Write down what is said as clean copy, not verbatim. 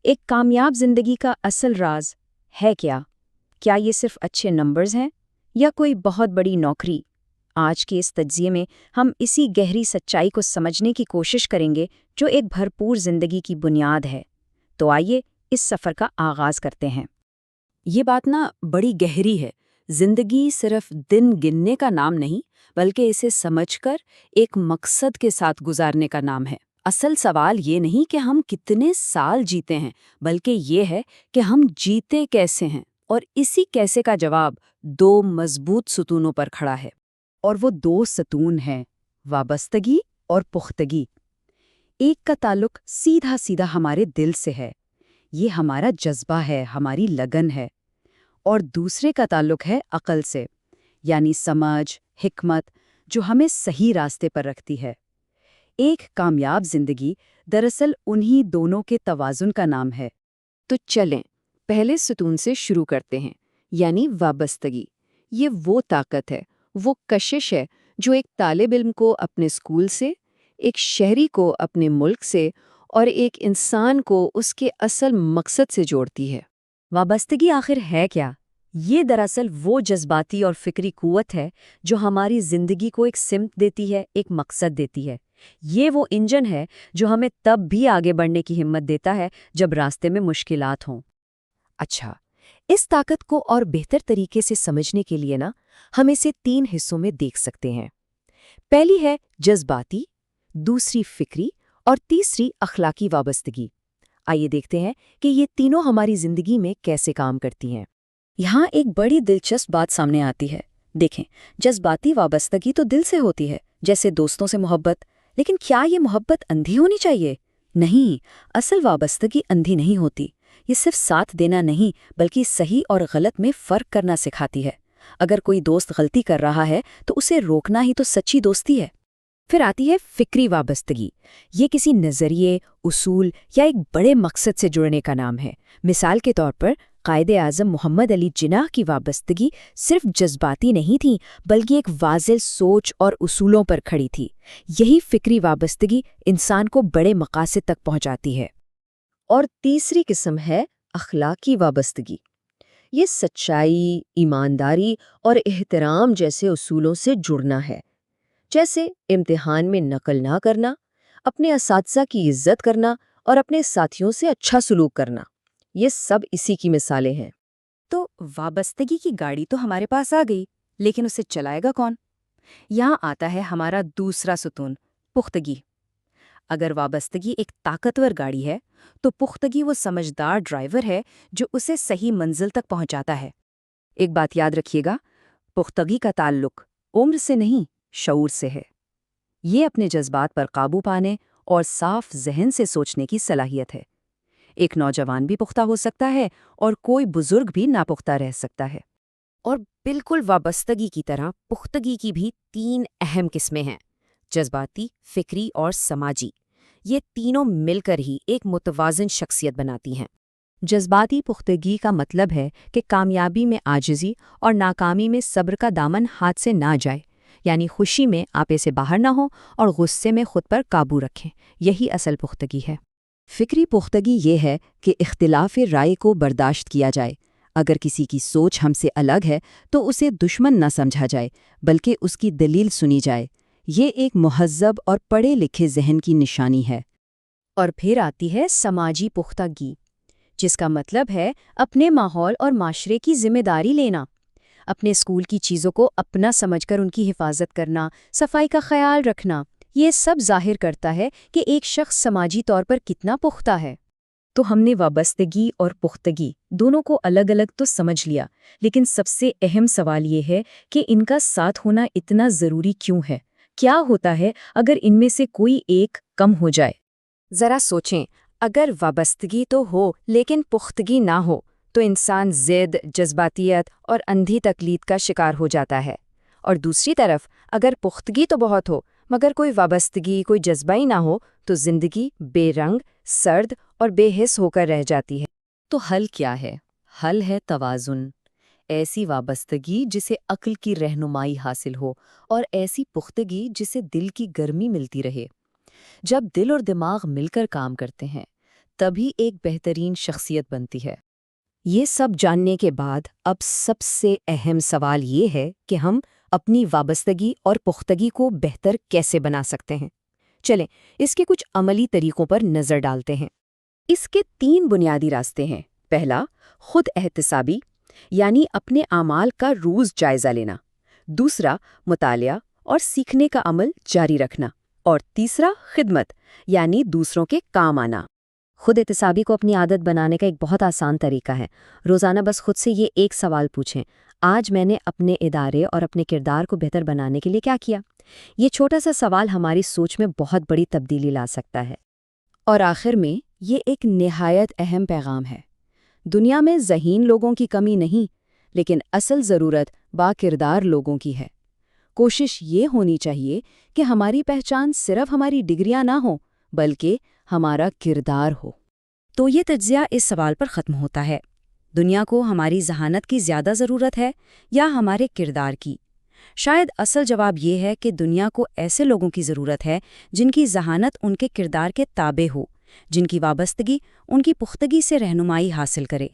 ایک کامیاب زندگی کا اصل راز ہے کیا؟ کیا یہ صرف اچھے نمبرز ہیں یا کوئی بہت بڑی نوکری؟ آج کے اس تجزیے میں ہم اسی گہری سچائی کو سمجھنے کی کوشش کریں گے جو ایک بھرپور زندگی کی بنیاد ہے۔ تو آئیے اس سفر کا آغاز کرتے ہیں۔ یہ بات بڑی گہری ہے۔ زندگی صرف دن گننے کا نام نہیں، بلکہ اسے سمجھ کر ایک مقصد کے ساتھ گزارنے کا نام ہے۔ اصل سوال یہ نہیں کہ ہم کتنے سال جیتے ہیں، بلکہ یہ ہے کہ ہم جیتے کیسے ہیں، اور اسی کیسے کا جواب دو مضبوط ستونوں پر کھڑا ہے۔ اور وہ دو ستون ہیں وابستگی اور پختگی۔ ایک کا تعلق سیدھا سیدھا ہمارے دل سے ہے، یہ ہمارا جذبہ ہے، ہماری لگن ہے، اور دوسرے کا تعلق ہے عقل سے، یعنی سمجھ، حکمت، جو ہمیں صحیح راستے پر رکھتی ہے۔ ایک کامیاب زندگی دراصل انہی دونوں کے توازن کا نام ہے۔ تو چلیں پہلے ستون سے شروع کرتے ہیں، یعنی وابستگی۔ یہ وہ طاقت ہے، وہ کشش ہے جو ایک طالب علم کو اپنے اسکول سے، ایک شہری کو اپنے ملک سے، اور ایک انسان کو اس کے اصل مقصد سے جوڑتی ہے۔ وابستگی آخر ہے کیا؟ یہ دراصل وہ جذباتی اور فکری قوت ہے جو ہماری زندگی کو ایک سمت دیتی ہے، ایک مقصد دیتی ہے۔ یہ وہ انجن ہے جو ہمیں تب بھی آگے بڑھنے کی ہمت دیتا ہے جب راستے میں مشکلات ہوں۔ اچھا، اس طاقت کو اور بہتر طریقے سے سمجھنے کے لیے ہم اسے 3 حصوں میں دیکھ سکتے ہیں۔ پہلی ہے جذباتی، دوسری فکری، اور تیسری اخلاقی وابستگی۔ آئیے دیکھتے ہیں کہ یہ تینوں ہماری زندگی میں کیسے کام کرتی ہیں۔ یہاں ایک بڑی دلچسپ بات سامنے آتی ہے۔ دیکھیں، جذباتی وابستگی تو دل سے ہوتی ہے، جیسے دوستوں سے محبت، لیکن کیا یہ محبت اندھی ہونی چاہیے؟ نہیں، اصل وابستگی اندھی نہیں ہوتی۔ یہ صرف ساتھ دینا نہیں، بلکہ صحیح اور غلط میں فرق کرنا سکھاتی ہے۔ اگر کوئی دوست غلطی کر رہا ہے تو اسے روکنا ہی تو سچی دوستی ہے۔ پھر آتی ہے فکری وابستگی۔ یہ کسی نظریے، اصول یا ایک بڑے مقصد سے جڑنے کا نام ہے۔ مثال کے طور پر قائد اعظم محمد علی جناح کی وابستگی صرف جذباتی نہیں تھی، بلکہ ایک واضح سوچ اور اصولوں پر کھڑی تھی۔ یہی فکری وابستگی انسان کو بڑے مقاصد تک پہنچاتی ہے۔ اور تیسری قسم ہے اخلاقی وابستگی۔ یہ سچائی، ایمانداری اور احترام جیسے اصولوں سے جڑنا ہے، جیسے امتحان میں نقل نہ کرنا، اپنے اساتذہ کی عزت کرنا اور اپنے ساتھیوں سے اچھا سلوک کرنا۔ یہ سب اسی کی مثالیں ہیں۔ تو وابستگی کی گاڑی تو ہمارے پاس آ گئی، لیکن اسے چلائے گا کون؟ یہاں آتا ہے ہمارا دوسرا ستون، پختگی۔ اگر وابستگی ایک طاقتور گاڑی ہے تو پختگی وہ سمجھدار ڈرائیور ہے جو اسے صحیح منزل تک پہنچاتا ہے۔ ایک بات یاد رکھیے گا، پختگی کا تعلق عمر سے نہیں، شعور سے ہے۔ یہ اپنے جذبات پر قابو پانے اور صاف ذہن سے سوچنے کی صلاحیت ہے۔ ایک نوجوان بھی پختہ ہو سکتا ہے اور کوئی بزرگ بھی ناپختہ رہ سکتا ہے۔ اور بالکل وابستگی کی طرح پختگی کی بھی 3 اہم قسمیں ہیں: جذباتی، فکری اور سماجی۔ یہ تینوں مل کر ہی ایک متوازن شخصیت بناتی ہیں۔ جذباتی پختگی کا مطلب ہے کہ کامیابی میں عاجزی اور ناکامی میں صبر کا دامن ہاتھ سے نہ جائے، یعنی خوشی میں آپے سے باہر نہ ہو اور غصے میں خود پر قابو رکھیں۔ یہی اصل پختگی ہے۔ فکری پختگی یہ ہے کہ اختلاف رائے کو برداشت کیا جائے۔ اگر کسی کی سوچ ہم سے الگ ہے تو اسے دشمن نہ سمجھا جائے، بلکہ اس کی دلیل سنی جائے۔ یہ ایک مہذب اور پڑھے لکھے ذہن کی نشانی ہے۔ اور پھر آتی ہے سماجی پختگی، جس کا مطلب ہے اپنے ماحول اور معاشرے کی ذمہ داری لینا، اپنے اسکول کی چیزوں کو اپنا سمجھ کر ان کی حفاظت کرنا، صفائی کا خیال رکھنا۔ یہ سب ظاہر کرتا ہے کہ ایک شخص سماجی طور پر کتنا پختہ ہے۔ تو ہم نے وابستگی اور پختگی دونوں کو الگ الگ تو سمجھ لیا، لیکن سب سے اہم سوال یہ ہے کہ ان کا ساتھ ہونا اتنا ضروری کیوں ہے؟ کیا ہوتا ہے اگر ان میں سے کوئی ایک کم ہو جائے؟ ذرا سوچیں، اگر وابستگی تو ہو لیکن پختگی نہ ہو تو انسان ضد، جذباتیت اور اندھی تقلید کا شکار ہو جاتا ہے۔ اور دوسری طرف اگر پختگی تو بہت ہو مگر کوئی وابستگی، کوئی جذبہ ہی نہ ہو تو زندگی بے رنگ، سرد اور بے حس ہو کر رہ جاتی ہے۔ تو حل کیا ہے؟ حل ہے توازن۔ ایسی وابستگی جسے عقل کی رہنمائی حاصل ہو، اور ایسی پختگی جسے دل کی گرمی ملتی رہے۔ جب دل اور دماغ مل کر کام کرتے ہیں تبھی ایک بہترین شخصیت بنتی ہے۔ یہ سب جاننے کے بعد اب سب سے اہم سوال یہ ہے کہ ہم اپنی وابستگی اور پختگی کو بہتر کیسے بنا سکتے ہیں۔ چلیں اس کے کچھ عملی طریقوں پر نظر ڈالتے ہیں۔ اس کے 3 بنیادی راستے ہیں۔ پہلا، خود احتسابی، یعنی اپنے اعمال کا روز جائزہ لینا۔ دوسرا، مطالعہ اور سیکھنے کا عمل جاری رکھنا۔ اور تیسرا، خدمت، یعنی دوسروں کے کام آنا۔ خود احتسابی کو اپنی عادت بنانے کا ایک بہت آسان طریقہ ہے۔ روزانہ بس خود سے یہ ایک سوال پوچھیں، آج میں نے اپنے ادارے اور اپنے کردار کو بہتر بنانے کے لیے کیا کیا؟ یہ چھوٹا سا سوال ہماری سوچ میں بہت بڑی تبدیلی لا سکتا ہے۔ اور آخر میں یہ ایک نہایت اہم پیغام ہے۔ دنیا میں ذہین لوگوں کی کمی نہیں، لیکن اصل ضرورت باکردار لوگوں کی ہے۔ کوشش یہ ہونی چاہیے کہ ہماری پہچان صرف ہماری ڈگریاں نہ ہوں، بلکہ ہمارا کردار ہو۔ تو یہ تجزیہ اس سوال پر ختم ہوتا ہے، دنیا کو ہماری ذہانت کی زیادہ ضرورت ہے یا ہمارے کردار کی؟ شاید اصل جواب یہ ہے کہ دنیا کو ایسے لوگوں کی ضرورت ہے جن کی ذہانت ان کے کردار کے تابع ہو، جن کی وابستگی ان کی پختگی سے رہنمائی حاصل کرے۔